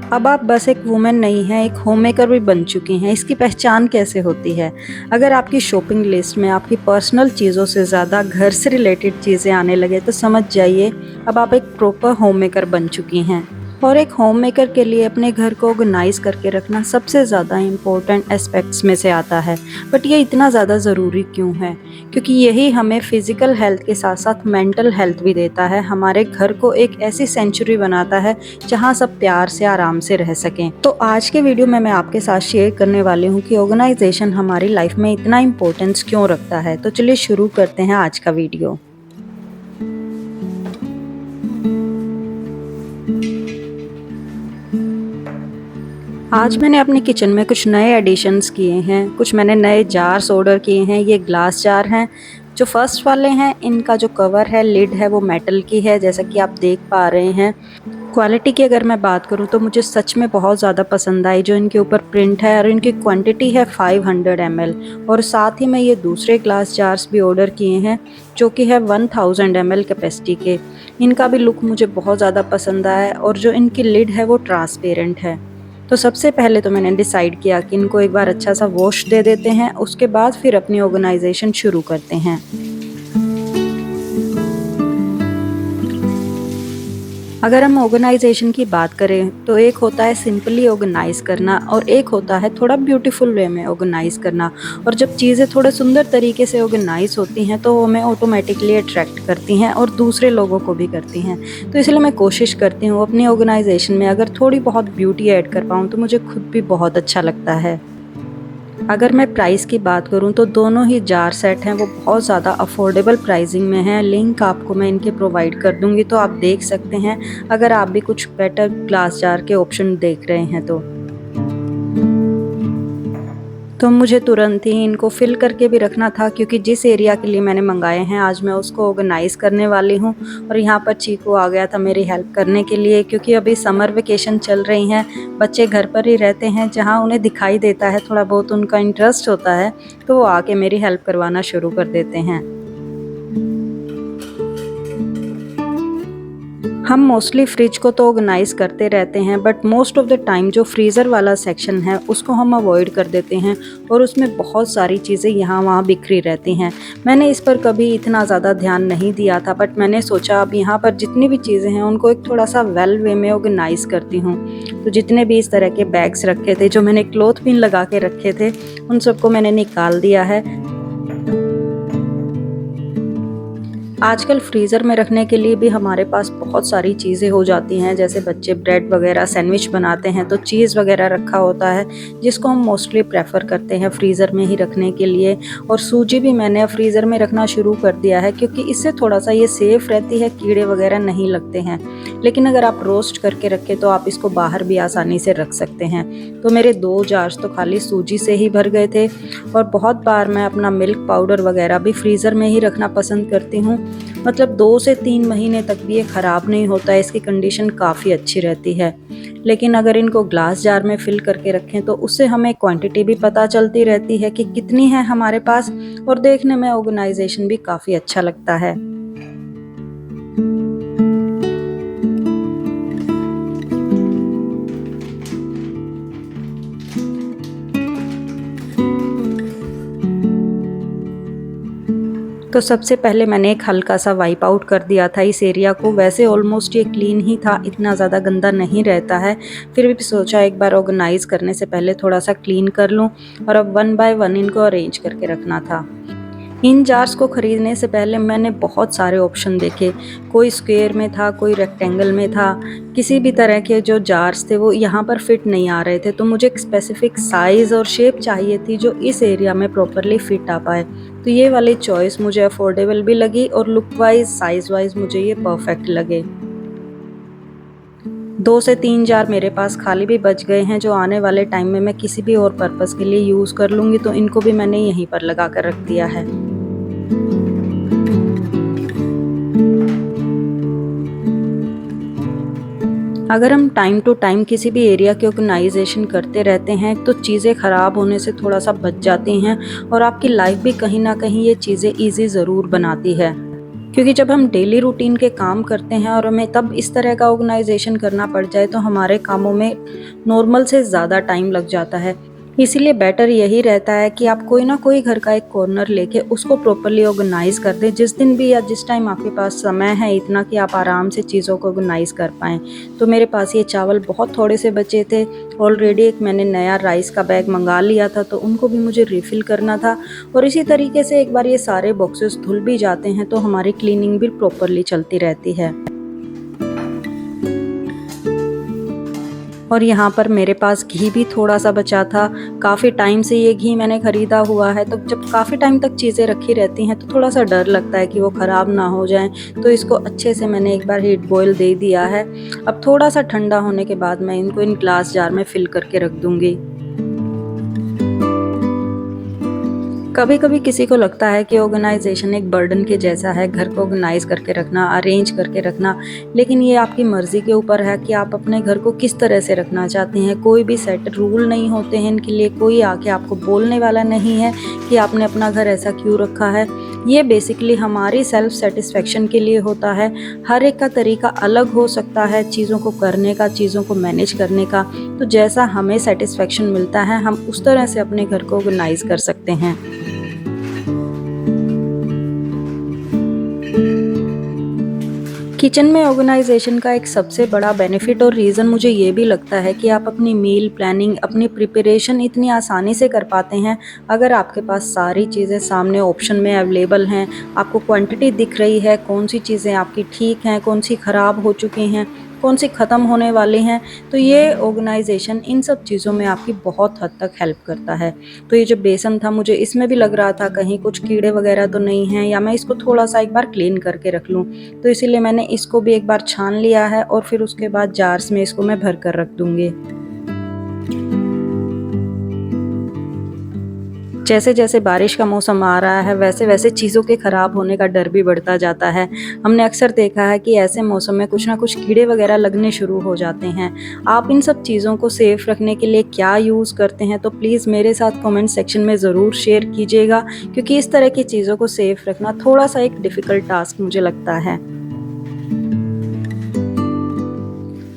अब आप बस एक वुमेन नहीं हैं, एक होममेकर भी बन चुकी हैं। इसकी पहचान कैसे होती है? अगर आपकी शॉपिंग लिस्ट में आपकी पर्सनल चीज़ों से ज़्यादा घर से रिलेटेड चीज़ें आने लगे तो समझ जाइए अब आप एक प्रॉपर होममेकर बन चुकी हैं। और एक होममेकर के लिए अपने घर को ऑर्गेनाइज करके रखना सबसे ज़्यादा इम्पोर्टेंट एस्पेक्ट्स में से आता है। बट ये इतना ज़्यादा ज़रूरी क्यों है? क्योंकि यही हमें फिज़िकल हेल्थ के साथ साथ मेंटल हेल्थ भी देता है। हमारे घर को एक ऐसी सेंचुरी बनाता है जहाँ सब प्यार से आराम से रह सकें। तो आज के वीडियो में मैं आपके साथ शेयर करने वाली हूँ कि ऑर्गेनाइजेशन हमारी लाइफ में इतना इम्पोर्टेंस क्यों रखता है। तो चलिए शुरू करते हैं आज का वीडियो। आज मैंने अपने किचन में कुछ नए एडिशंस किए हैं। कुछ मैंने नए जार्स ऑर्डर किए हैं। ये ग्लास जार हैं। जो फर्स्ट वाले हैं इनका जो कवर है, लिड है, वो मेटल की है जैसा कि आप देख पा रहे हैं। क्वालिटी की अगर मैं बात करूं तो मुझे सच में बहुत ज़्यादा पसंद आई। जो इनके ऊपर प्रिंट है और इनकी क्वांटिटी है 500 ml। और साथ ही मैं ये दूसरे ग्लास जार्स भी ऑर्डर किए हैं जो कि है 1000 ml कैपेसिटी के। इनका भी लुक मुझे बहुत ज़्यादा पसंद आया और जो इनकी लिड है वो ट्रांसपेरेंट है। तो सबसे पहले तो मैंने डिसाइड किया कि इनको एक बार अच्छा सा वॉश दे देते हैं, उसके बाद फिर अपनी ऑर्गेनाइजेशन शुरू करते हैं। अगर हम ऑर्गेनाइजेशन की बात करें तो एक होता है सिंपली ऑर्गेनाइज करना और एक होता है थोड़ा ब्यूटीफुल वे में ऑर्गेनाइज करना। और जब चीज़ें थोड़े सुंदर तरीके से ऑर्गेनाइज होती हैं तो वो हमें ऑटोमेटिकली अट्रैक्ट करती हैं और दूसरे लोगों को भी करती हैं। तो इसलिए मैं कोशिश करती हूँ अपनी ऑर्गेनाइजेशन में अगर थोड़ी बहुत ब्यूटी ऐड कर पाऊँ तो मुझे खुद भी बहुत अच्छा लगता है। अगर मैं प्राइस की बात करूं तो दोनों ही जार सेट हैं वो बहुत ज़्यादा अफोर्डेबल प्राइसिंग में हैं। लिंक आपको मैं इनके प्रोवाइड कर दूंगी तो आप देख सकते हैं अगर आप भी कुछ बेटर ग्लास जार के ऑप्शन देख रहे हैं तो मुझे तुरंत ही इनको फिल करके भी रखना था क्योंकि जिस एरिया के लिए मैंने मंगाए हैं आज मैं उसको ऑर्गेनाइज करने वाली हूँ। और यहाँ पर चीकू आ गया था मेरी हेल्प करने के लिए क्योंकि अभी समर वेकेशन चल रही हैं। बच्चे घर पर ही रहते हैं, जहाँ उन्हें दिखाई देता है थोड़ा बहुत उनका इंटरेस्ट होता है तो वो आके मेरी हेल्प करवाना शुरू कर देते हैं। हम मोस्टली फ्रिज को तो ऑर्गेनाइज करते रहते हैं but most of the time जो फ्रीज़र वाला सेक्शन है उसको हम अवॉइड कर देते हैं और उसमें बहुत सारी चीज़ें यहाँ वहाँ बिखरी रहती हैं। मैंने इस पर कभी इतना ज़्यादा ध्यान नहीं दिया था बट मैंने सोचा अब यहाँ पर जितनी भी चीज़ें हैं उनको एक थोड़ा सा वेल वे में ऑर्गेनाइज करती हूँ। तो जितने भी इस तरह के बैग्स रखे थे, जो मैंने क्लॉथ पिन लगा के रखे थे, उन सबको मैंने निकाल दिया है। आजकल फ्रीज़र में रखने के लिए भी हमारे पास बहुत सारी चीज़ें हो जाती हैं। जैसे बच्चे ब्रेड वगैरह सैंडविच बनाते हैं तो चीज़ वगैरह रखा होता है जिसको हम मोस्टली प्रेफर करते हैं फ्रीज़र में ही रखने के लिए। और सूजी भी मैंने फ्रीज़र में रखना शुरू कर दिया है क्योंकि इससे थोड़ा सा ये सेफ़ रहती है, कीड़े वगैरह नहीं लगते हैं। लेकिन अगर आप रोस्ट करके रखें तो आप इसको बाहर भी आसानी से रख सकते हैं। तो मेरे 2 जार्स तो खाली सूजी से ही भर गए थे। और बहुत बार मैं अपना मिल्क पाउडर वगैरह भी फ्रीज़र में ही रखना पसंद करती हूँ। मतलब 2 से 3 महीने तक भी ये ख़राब नहीं होता है, इसकी कंडीशन काफ़ी अच्छी रहती है। लेकिन अगर इनको ग्लास जार में फिल करके रखें तो उससे हमें क्वांटिटी भी पता चलती रहती है कि कितनी है हमारे पास और देखने में ऑर्गेनाइजेशन भी काफ़ी अच्छा लगता है। तो सबसे पहले मैंने एक हल्का सा वाइप आउट कर दिया था इस एरिया को। वैसे ऑलमोस्ट ये क्लीन ही था, इतना ज़्यादा गंदा नहीं रहता है। फिर भी सोचा एक बार ऑर्गेनाइज करने से पहले थोड़ा सा क्लीन कर लूँ और अब 1 बाय 1 इनको अरेंज करके रखना था। इन जार्स को ख़रीदने से पहले मैंने बहुत सारे ऑप्शन देखे। कोई स्क्वायर में था, कोई रेक्टेंगल में था। किसी भी तरह के जो जार्स थे वो यहाँ पर फिट नहीं आ रहे थे। तो मुझे एक स्पेसिफिक साइज़ और शेप चाहिए थी जो इस एरिया में प्रॉपरली फिट आ पाए। तो ये वाली चॉइस मुझे अफोर्डेबल भी लगी और लुक वाइज, साइज़ वाइज मुझे ये परफेक्ट लगे। 2 से 3 जार मेरे पास खाली भी बच गए हैं जो आने वाले टाइम में मैं किसी भी और पर्पज़ के लिए यूज़ कर लूँगी। तो इनको भी मैंने यहीं पर लगा कर रख दिया है। अगर हम टाइम टू टाइम किसी भी एरिया की ऑर्गेनाइजेशन करते रहते हैं तो चीज़ें ख़राब होने से थोड़ा सा बच जाती हैं और आपकी लाइफ भी कहीं ना कहीं ये चीज़ें ईजी ज़रूर बनाती है। क्योंकि जब हम डेली रूटीन के काम करते हैं और हमें तब इस तरह का ऑर्गेनाइजेशन करना पड़ जाए तो हमारे कामों में नॉर्मल से ज़्यादा टाइम लग जाता है। इसीलिए बेटर यही रहता है कि आप कोई ना कोई घर का एक कॉर्नर लेके उसको प्रॉपर्ली ऑर्गेनाइज कर दें, जिस दिन भी या जिस टाइम आपके पास समय है इतना कि आप आराम से चीज़ों को ऑर्गेनाइज कर पाएँ। तो मेरे पास ये चावल बहुत थोड़े से बचे थे, ऑलरेडी एक मैंने नया राइस का बैग मंगा लिया था तो उनको भी मुझे रिफ़िल करना था। और इसी तरीके से एक बार ये सारे बॉक्सेस धुल भी जाते हैं तो हमारी क्लीनिंग भी प्रॉपर्ली चलती रहती है। और यहाँ पर मेरे पास घी भी थोड़ा सा बचा था। काफ़ी टाइम से ये घी मैंने ख़रीदा हुआ है, तो जब काफ़ी टाइम तक चीज़ें रखी रहती हैं तो थोड़ा सा डर लगता है कि वो ख़राब ना हो जाएं। तो इसको अच्छे से मैंने एक बार हीट बॉयल दे दिया है। अब थोड़ा सा ठंडा होने के बाद मैं इनको इन ग्लास जार में फ़िल करके रख दूँगी। कभी कभी किसी को लगता है कि ऑर्गेनाइजेशन एक बर्डन के जैसा है, घर को ऑर्गेनाइज करके रखना, अरेंज करके रखना, लेकिन ये आपकी मर्ज़ी के ऊपर है कि आप अपने घर को किस तरह से रखना चाहते हैं। कोई भी सेट रूल नहीं होते हैं इनके लिए, कोई आके आपको बोलने वाला नहीं है कि आपने अपना घर ऐसा क्यों रखा है। ये बेसिकली हमारी सेल्फ सेटिस्फेक्शन के लिए होता है। हर एक का तरीका अलग हो सकता है चीज़ों को करने का, चीज़ों को मैनेज करने का। तो जैसा हमें सेटिस्फेक्शन मिलता है हम उस तरह से अपने घर को ऑर्गेनाइज कर सकते हैं। किचन में ऑर्गेनाइजेशन का एक सबसे बड़ा बेनिफिट और रीज़न मुझे ये भी लगता है कि आप अपनी मील प्लानिंग, अपनी प्रिपरेशन इतनी आसानी से कर पाते हैं अगर आपके पास सारी चीज़ें सामने ऑप्शन में अवेलेबल हैं। आपको क्वांटिटी दिख रही है, कौन सी चीज़ें आपकी ठीक हैं, कौन सी ख़राब हो चुकी हैं, कौन सी ख़त्म होने वाली हैं। तो ये ऑर्गेनाइजेशन इन सब चीज़ों में आपकी बहुत हद तक हेल्प करता है। तो ये जो बेसन था मुझे इसमें भी लग रहा था कहीं कुछ कीड़े वगैरह तो नहीं हैं, या मैं इसको थोड़ा सा एक बार क्लीन करके रख लूँ। तो इसीलिए मैंने इसको भी एक बार छान लिया है और फिर उसके बाद जार्स में इसको मैं भर कर रख दूँगी। जैसे जैसे बारिश का मौसम आ रहा है वैसे वैसे चीज़ों के ख़राब होने का डर भी बढ़ता जाता है। हमने अक्सर देखा है कि ऐसे मौसम में कुछ ना कुछ कीड़े वगैरह लगने शुरू हो जाते हैं। आप इन सब चीज़ों को सेफ़ रखने के लिए क्या यूज़ करते हैं तो प्लीज़ मेरे साथ कमेंट सेक्शन में ज़रूर शेयर कीजिएगा, क्योंकि इस तरह की चीज़ों को सेफ़ रखना थोड़ा सा एक डिफ़िकल्ट टास्क मुझे लगता है।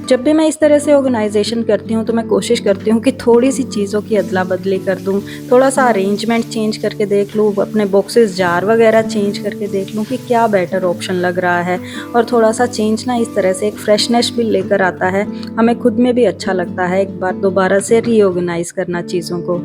जब भी मैं इस तरह से ऑर्गेनाइजेशन करती हूँ तो मैं कोशिश करती हूँ कि थोड़ी सी चीज़ों की अदला बदली कर दूँ, थोड़ा सा अरेंजमेंट चेंज करके देख लूँ, अपने बॉक्सेस जार वगैरह चेंज करके देख लूँ कि क्या बेटर ऑप्शन लग रहा है। और थोड़ा सा चेंज ना इस तरह से एक फ्रेशनेस भी लेकर आता है, हमें खुद में भी अच्छा लगता है एक बार दोबारा से रीऑर्गेनाइज करना चीज़ों को।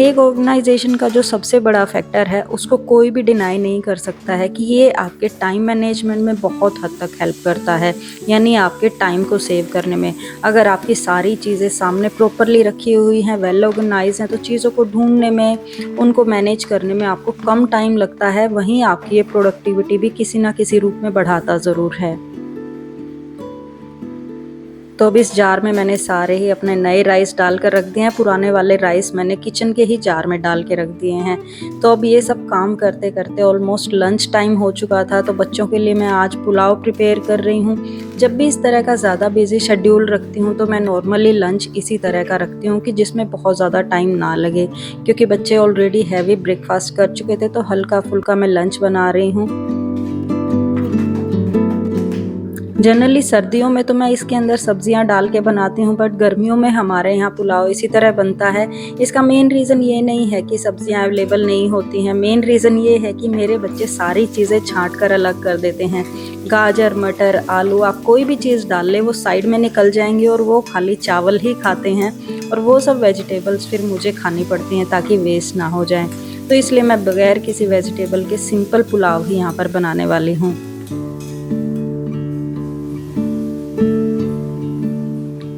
एक ऑर्गेनाइजेशन का जो सबसे बड़ा फैक्टर है उसको कोई भी डिनाई नहीं कर सकता है कि ये आपके टाइम मैनेजमेंट में बहुत हद तक हेल्प करता है, यानी आपके टाइम को सेव करने में। अगर आपकी सारी चीज़ें सामने प्रॉपरली रखी हुई हैं, वेल ऑर्गेनाइज हैं, तो चीज़ों को ढूंढने में, उनको मैनेज करने में आपको कम टाइम लगता है। वहीं आपकी ये प्रोडक्टिविटी भी किसी ना किसी रूप में बढ़ाता ज़रूर है। तो अब इस जार में मैंने सारे ही अपने नए राइस डाल कर रख दिए हैं, पुराने वाले राइस मैंने किचन के ही जार में डाल के रख दिए हैं। तो अब ये सब काम करते करते ऑलमोस्ट लंच टाइम हो चुका था, तो बच्चों के लिए मैं आज पुलाव प्रिपेयर कर रही हूँ। जब भी इस तरह का ज़्यादा बिजी शेड्यूल रखती हूँ तो मैं नॉर्मली लंच इसी तरह का रखती हूँ कि जिसमें बहुत ज़्यादा टाइम ना लगे, क्योंकि बच्चे ऑलरेडी हैवी ब्रेकफास्ट कर चुके थे, तो हल्का फुल्का मैं लंच बना रही हूँ। जनरली सर्दियों में तो मैं इसके अंदर सब्जियां डाल के बनाती हूँ, बट गर्मियों में हमारे यहाँ पुलाव इसी तरह बनता है। इसका मेन रीज़न ये नहीं है कि सब्जियां अवेलेबल नहीं होती हैं, मेन रीज़न ये है कि मेरे बच्चे सारी चीज़ें छांट कर अलग कर देते हैं। गाजर, मटर, आलू, आप कोई भी चीज़ डाल ले वो साइड में निकल जाएंगी और वो खाली चावल ही खाते हैं, और वो सब वेजिटेबल्स फिर मुझे खानी पड़ती हैं ताकि वेस्ट ना हो जाए। तो इसलिए मैं बगैर किसी वेजिटेबल के सिंपल पुलाव ही यहाँ पर बनाने वाली हूँ।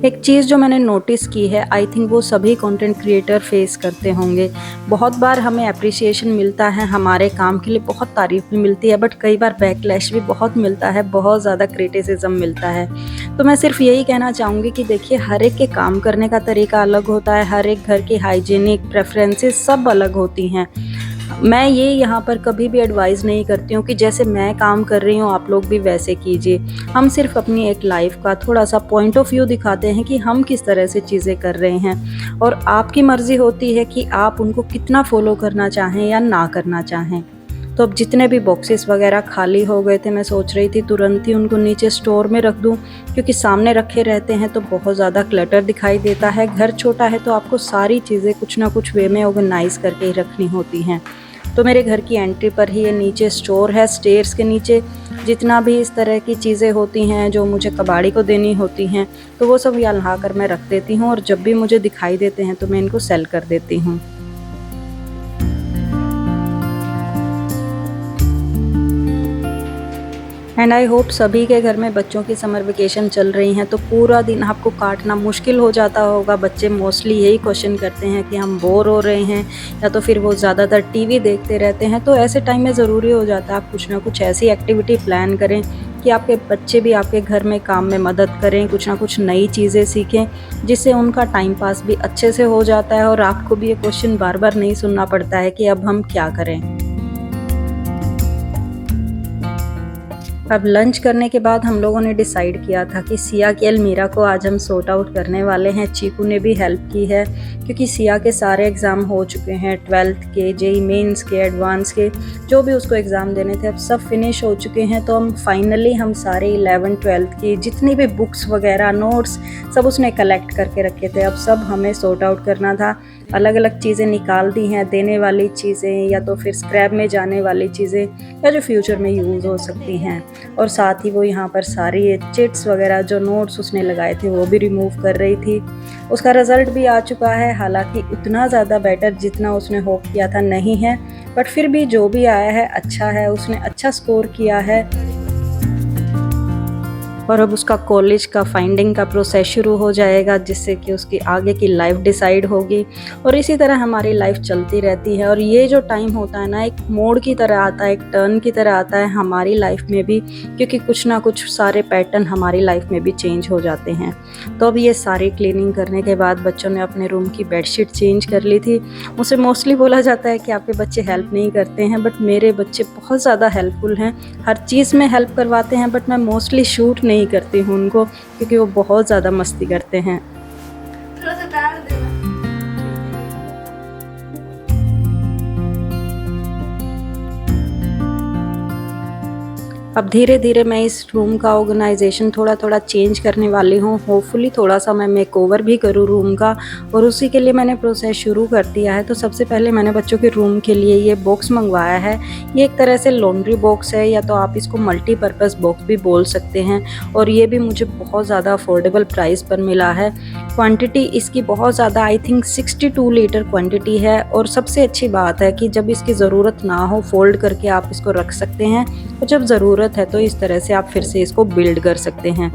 एक चीज़ जो मैंने नोटिस की है, आई थिंक वो सभी कंटेंट क्रिएटर फेस करते होंगे। बहुत बार हमें अप्रिसिएशन मिलता है, हमारे काम के लिए बहुत तारीफ़ भी मिलती है, बट कई बार बैकलैश भी बहुत मिलता है, बहुत ज़्यादा क्रिटिसिज्म मिलता है। तो मैं सिर्फ यही कहना चाहूँगी कि देखिए, हर एक के काम करने का तरीका अलग होता है, हर एक घर की हाइजीनिक प्रेफरेंसेस सब अलग होती हैं। मैं ये यहाँ पर कभी भी एडवाइस नहीं करती हूँ कि जैसे मैं काम कर रही हूँ आप लोग भी वैसे कीजिए। हम सिर्फ अपनी एक लाइफ का थोड़ा सा पॉइंट ऑफ व्यू दिखाते हैं कि हम किस तरह से चीज़ें कर रहे हैं, और आपकी मर्ज़ी होती है कि आप उनको कितना फॉलो करना चाहें या ना करना चाहें। तो अब जितने भी बॉक्सेस वगैरह खाली हो गए थे, मैं सोच रही थी तुरंत ही उनको नीचे स्टोर में रख दूं, क्योंकि सामने रखे रहते हैं तो बहुत ज़्यादा क्लटर दिखाई देता है। घर छोटा है तो आपको सारी चीज़ें कुछ ना कुछ वे में ऑर्गेनाइज़ करके ही रखनी होती हैं। तो मेरे घर की एंट्री पर ही ये नीचे स्टोर है। स्टेयर्स के नीचे जितना भी इस तरह की चीज़ें होती हैं जो मुझे कबाड़ी को देनी होती हैं, तो वो सब यहाँ ला कर मैं रख देती हूँ, और जब भी मुझे दिखाई देते हैं तो मैं इनको सेल कर देती हूँ। एंड आई होप सभी के घर में बच्चों की समर वेकेशन चल रही हैं, तो पूरा दिन आपको काटना मुश्किल हो जाता होगा। बच्चे मोस्टली यही क्वेश्चन करते हैं कि हम बोर हो रहे हैं, या तो फिर वो ज़्यादातर टीवी देखते रहते हैं। तो ऐसे टाइम में ज़रूरी हो जाता है आप कुछ ना कुछ ऐसी एक्टिविटी प्लान करें कि आपके बच्चे भी आपके घर में काम में मदद करें, कुछ ना कुछ नई चीज़ें सीखें, जिससे उनका टाइम पास भी अच्छे से हो जाता है और आपको भी ये क्वेश्चन बार बार नहीं सुनना पड़ता है कि अब हम क्या करें। अब लंच करने के बाद हम लोगों ने डिसाइड किया था कि सिया की अलमीरा को आज हम सॉर्ट आउट करने वाले हैं। चीकू ने भी हेल्प की है, क्योंकि सिया के सारे एग्ज़ाम हो चुके हैं, 12th के, जेई मेंस के, एडवांस के, जो भी उसको एग्ज़ाम देने थे अब सब फिनिश हो चुके हैं। तो हम सारे 11th 12th की जितनी भी बुक्स वगैरह, नोट्स सब उसने कलेक्ट करके रखे थे, अब सब हमें सॉर्ट आउट करना था। अलग अलग चीज़ें निकाल दी हैं, देने वाली चीज़ें या तो फिर स्क्रैप में जाने वाली चीज़ें, या जो फ्यूचर में यूज़ हो सकती हैं। और साथ ही वो यहाँ पर सारी चिट्स वगैरह जो नोट्स उसने लगाए थे वो भी रिमूव कर रही थी। उसका रिज़ल्ट भी आ चुका है, हालांकि उतना ज़्यादा बेटर जितना उसने होप किया था नहीं है, बट फिर भी जो भी आया है अच्छा है, उसने अच्छा स्कोर किया है। और अब उसका कॉलेज का फाइंडिंग का प्रोसेस शुरू हो जाएगा, जिससे कि उसकी आगे की लाइफ डिसाइड होगी। और इसी तरह हमारी लाइफ चलती रहती है, और ये जो टाइम होता है ना, एक मोड़ की तरह आता है, एक टर्न की तरह आता है हमारी लाइफ में भी, क्योंकि कुछ ना कुछ सारे पैटर्न हमारी लाइफ में भी चेंज हो जाते हैं। तो अब ये सारी क्लीनिंग करने के बाद बच्चों ने अपने रूम की बेडशीट चेंज कर ली थी। मुझसे मोस्टली बोला जाता है कि आपके बच्चे हेल्प नहीं करते हैं, बट मेरे बच्चे बहुत ज़्यादा हेल्पफुल हैं, हर चीज़ में हेल्प करवाते हैं, बट मैं मोस्टली शूट नहीं करती हूँ उनको, क्योंकि वो बहुत ज़्यादा मस्ती करते हैं। थोड़ा सा डाल देना। अब धीरे धीरे मैं इस रूम का ऑर्गेनाइजेशन थोड़ा थोड़ा चेंज करने वाली हूँ। होपफुली थोड़ा सा मैं मेकओवर भी करूँ रूम का, और उसी के लिए मैंने प्रोसेस शुरू कर दिया है। तो सबसे पहले मैंने बच्चों के रूम के लिए ये बॉक्स मंगवाया है। ये एक तरह से लॉन्ड्री बॉक्स है, या तो आप इसको मल्टीपर्पज़ बॉक्स भी बोल सकते हैं, और ये भी मुझे बहुत ज़्यादा अफोर्डेबल प्राइस पर मिला है। क्वांटिटी इसकी बहुत ज़्यादा, आई थिंक 62 लीटर क्वांटिटी है। और सबसे अच्छी बात है कि जब इसकी ज़रूरत ना हो, फोल्ड करके आप इसको रख सकते हैं, और जब ज़रूरत है तो इस तरह से आप फिर से इसको बिल्ड कर सकते हैं।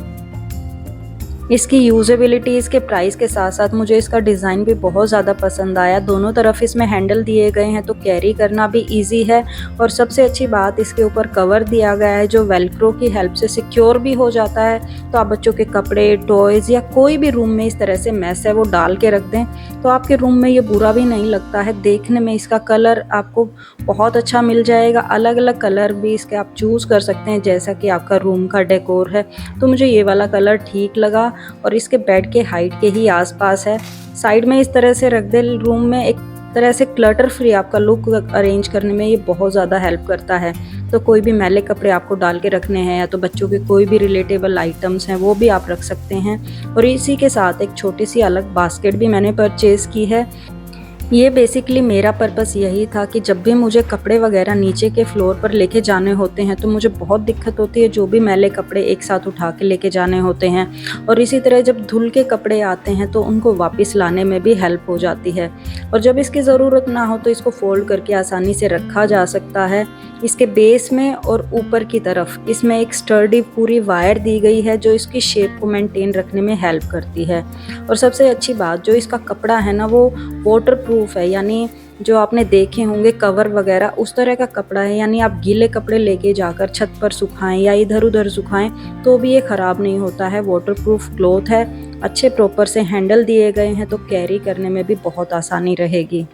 इसकी यूजेबिलिटी, इसके प्राइस के साथ साथ मुझे इसका डिज़ाइन भी बहुत ज़्यादा पसंद आया। दोनों तरफ इसमें हैंडल दिए गए हैं, तो कैरी करना भी इजी है। और सबसे अच्छी बात, इसके ऊपर कवर दिया गया है जो वेलक्रो की हेल्प से सिक्योर भी हो जाता है। तो आप बच्चों के कपड़े, टॉयज़ या कोई भी रूम में इस तरह से मैस है वो डाल के रख दें, तो आपके रूम में ये बुरा भी नहीं लगता है। देखने में इसका कलर आपको बहुत अच्छा मिल जाएगा। अलग अलग कलर भी इसके आप चूज़ कर सकते हैं, जैसा कि आपका रूम का डेकोर है। तो मुझे ये वाला कलर ठीक लगा, और इसके बेड के हाइट के ही आसपास है। साइड में इस तरह से रख दे रूम में, एक तरह से क्लटर फ्री आपका लुक अरेंज करने में ये बहुत ज़्यादा हेल्प करता है। तो कोई भी मैले कपड़े आपको डाल के रखने हैं, या तो बच्चों के कोई भी रिलेटेबल आइटम्स हैं वो भी आप रख सकते हैं। और इसी के साथ एक छोटी सी अलग बास्केट भी मैंने परचेज़ की है। ये बेसिकली मेरा पर्पस यही था कि जब भी मुझे कपड़े वगैरह नीचे के फ्लोर पर लेके जाने होते हैं, तो मुझे बहुत दिक्कत होती है जो भी मैले कपड़े एक साथ उठा के लेके जाने होते हैं। और इसी तरह जब धुल के कपड़े आते हैं तो उनको वापस लाने में भी हेल्प हो जाती है। और जब इसकी ज़रूरत ना हो तो इसको फोल्ड करके आसानी से रखा जा सकता है। इसके बेस में और ऊपर की तरफ इसमें एक स्टर्डी पूरी वायर दी गई है, जो इसकी शेप को मेंटेन रखने में हेल्प करती है। और सबसे अच्छी बात, जो इसका कपड़ा है ना, वो वाटरप्रूफ है, यानी जो आपने देखे होंगे कवर वगैरह उस तरह का कपड़ा है। यानी आप गीले कपड़े लेके जाकर छत पर सुखाएं या इधर उधर सुखाएं तो भी ये ख़राब नहीं होता है। वाटरप्रूफ क्लॉथ है, अच्छे प्रॉपर से हैंडल दिए गए हैं, तो कैरी करने में भी बहुत आसानी रहेगी।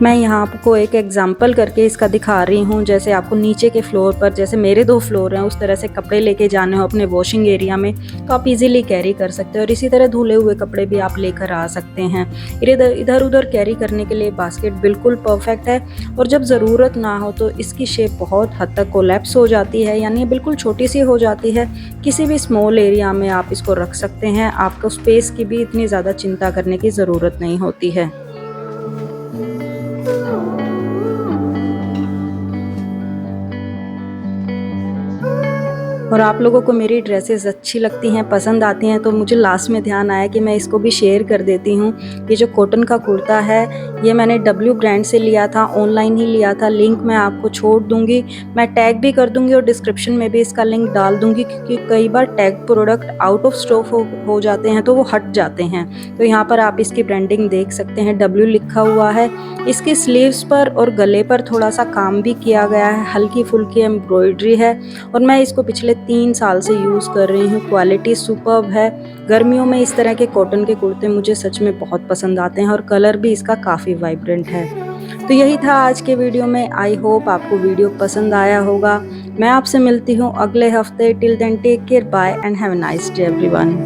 मैं यहाँ आपको एक एग्जांपल करके इसका दिखा रही हूँ। जैसे आपको नीचे के फ्लोर पर, जैसे मेरे 2 फ्लोर हैं, उस तरह से कपड़े लेके जाने हो अपने वॉशिंग एरिया में तो आप इजीली कैरी कर सकते हो। और इसी तरह धुले हुए कपड़े भी आप लेकर आ सकते हैं। इधर उधर कैरी करने के लिए बास्केट बिल्कुल परफेक्ट है। और जब ज़रूरत ना हो तो इसकी शेप बहुत हद तक कोलैप्स हो जाती है, यानी बिल्कुल छोटी सी हो जाती है। किसी भी स्मॉल एरिया में आप इसको रख सकते हैं। आपको स्पेस की भी इतनी ज़्यादा चिंता करने की ज़रूरत नहीं होती है। और आप लोगों को मेरी ड्रेसेस अच्छी लगती हैं, पसंद आती हैं, तो मुझे लास्ट में ध्यान आया कि मैं इसको भी शेयर कर देती हूँ। ये जो कॉटन का कुर्ता है, ये मैंने W ब्रांड से लिया था, ऑनलाइन ही लिया था। लिंक मैं आपको छोड़ दूँगी, मैं टैग भी कर दूँगी और डिस्क्रिप्शन में भी इसका लिंक डाल दूँगी, क्योंकि कई बार tag product out of stock हो जाते हैं तो वो हट जाते हैं। तो यहाँ पर आप इसकी ब्रांडिंग देख सकते हैं, W लिखा हुआ है। इसकी स्लीव्स पर और गले पर थोड़ा सा काम भी किया गया है, हल्की फुल्की एम्ब्रॉयडरी है। और मैं इसको पिछले 3 साल से यूज़ कर रही हूँ। क्वालिटी सुपर्ब है। गर्मियों में इस तरह के कॉटन के कुर्ते मुझे सच में बहुत पसंद आते हैं और कलर भी इसका काफ़ी वाइब्रेंट है। तो यही था आज के वीडियो में। आई होप आपको वीडियो पसंद आया होगा। मैं आपसे मिलती हूँ अगले हफ्ते। Till then take care, bye and have a nice day everyone.